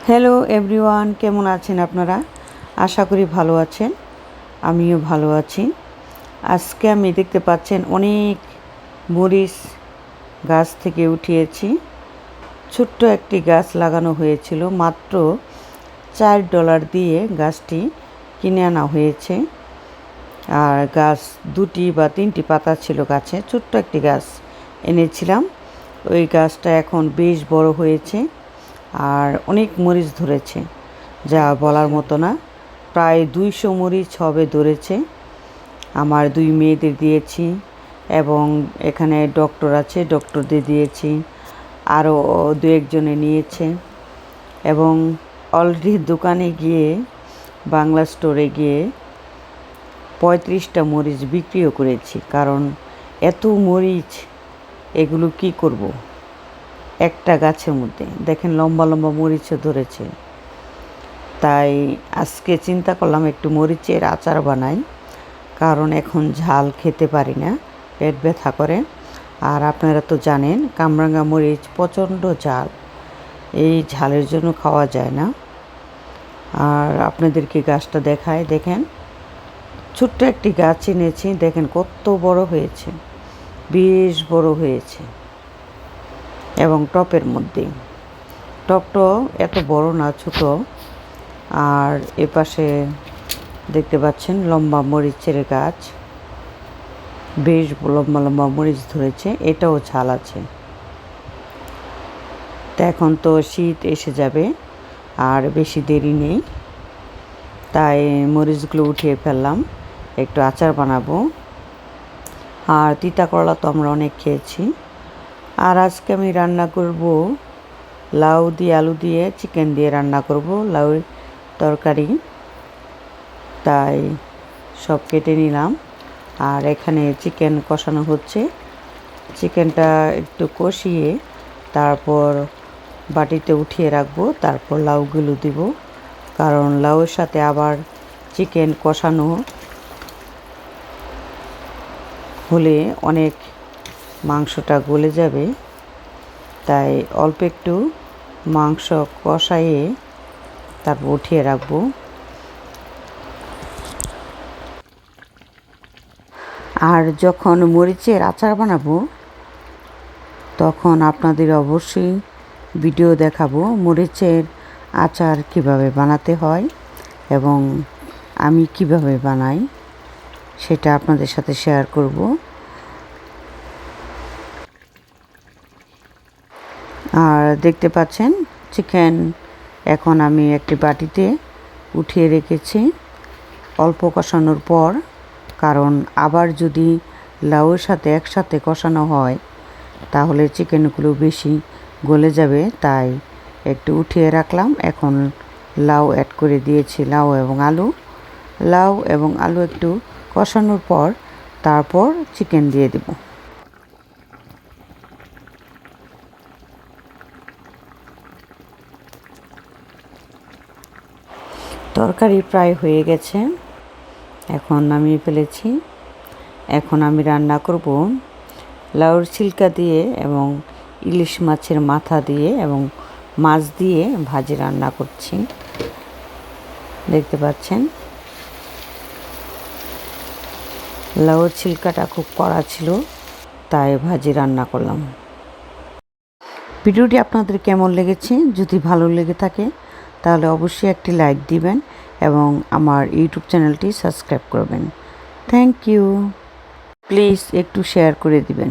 Hello everyone, কেমন আছেন আপনারা? আশা করি ভালো আছেন। আমিও ভালো আছি। আজকে আমি দেখতে পাচ্ছেন অনেক মরিচ গাছ থেকে উঠিয়েছি। ছোট্ট একটি গাছ লাগানো হয়েছিল, মাত্র $4 দিয়ে গাছটি কিনে আনা হয়েছে। আর গাছ 2টি বা 3টি পাতা ছিল গাছে। ছোট্ট একটি গাছ এনেছিলাম। ওই গাছটা এখন বেশ বড় হয়েছে আর অনেক মরিচ ধরেছে, যা বলার মতো না। প্রায় 200 মরিচ হবে ধরেছে। আমার 2 মেয়েদের দিয়েছি এবং এখানে ডক্টর আছে, ডক্টরদের দিয়েছি। আরও 2-1 জনে নিয়েছে এবং অলরেডি দোকানে গিয়ে, বাংলা স্টোরে গিয়ে 35টা মরিচ বিক্রিও করেছি। কারণ এত মরিচ, এগুলো কি করব একটা গাছের মধ্যে। দেখেন লম্বা লম্বা মরিচও ধরেছে। তাই আজকে চিন্তা করলাম একটু মরিচের আচার বানাই, কারণ এখন ঝাল খেতে পারি না, পেট ব্যথা করে। আর আপনারা তো জানেন কামরাঙ্গা মরিচ প্রচণ্ড ঝাল, এই ঝালের জন্য খাওয়া যায় না। আর আপনাদেরকে গাছটা দেখায়, দেখেন ছোট্ট একটি গাছ এনেছি, দেখেন কত বড় হয়েছে, বেশ বড় হয়েছে এবং টপের মধ্যে। টপটা এত বড় না, ছোট। আর এপাশে দেখতে পাচ্ছেন লম্বা মরিচের গাছ, বেশ লম্বা লম্বা মরিচ ধরেছে, এটাও ঝাল আছে। তো এখন তো শীত এসে যাবে, আর বেশি দেরি নেই, তাই মরিচগুলো উঠিয়ে ফেললাম, একটু আচার বানাবো। আর তিতা করলা তো আমরা অনেক খেয়েছি। আর আজকে আমি রান্না করব লাউ দিয়ে, আলু দিয়ে, চিকেন দিয়ে রান্না করব লাউ তরকারি। তাই সব কেটে নিলাম। আর এখানে চিকেন কষানো হচ্ছে। চিকেনটা একটু কষিয়ে তারপর বাটিতে উঠিয়ে রাখবো, তারপর লাউগুলো দিব। কারণ লাউয়ের সাথে আবার চিকেন কষানো হলে অনেক মাংসটা গলে যাবে। তাই অল্প একটু মাংস কষাইয়ে তারপর উঠিয়ে রাখবো। আর যখন মরিচের আচার বানাবো, তখন আপনাদের অবশ্যই ভিডিও দেখাবো মরিচের আচার কিভাবে বানাতে হয় এবং আমি কিভাবে বানাই সেটা আপনাদের সাথে শেয়ার করব। আর দেখতে পাচ্ছেন চিকেন এখন আমি একটি বাটিতে উঠিয়ে রেখেছি অল্প কষানোর পর। কারণ আবার যদি লাউয়ের সাথে একসাথে কষানো হয় তাহলে চিকেনগুলো বেশি গলে যাবে, তাই একটু উঠিয়ে রাখলাম। এখন লাউ অ্যাড করে দিয়েছি, লাউ এবং আলু একটু কষানোর পর তারপর চিকেন দিয়ে দেব। তরকারি প্রায় হয়ে গেছে, এখন নামিয়ে ফেলেছি। এখন আমি রান্না করব লাউর ছিলকা দিয়ে এবং ইলিশ মাছের মাথা দিয়ে এবং মাছ দিয়ে ভাজি রান্না করছি। দেখতে পাচ্ছেন লাউর ছিলকাটা খুব কড়া ছিল, তাই ভাজি রান্না করলাম। ভিডিওটি আপনাদের কেমন লেগেছে? যদি ভালো লেগে থাকে তাহলে অবশ্যই একটি লাইক দিবেন এবং আমার ইউটিউব চ্যানেলটি সাবস্ক্রাইব করবেন। Thank you. প্লিজ একটু শেয়ার করে দিবেন।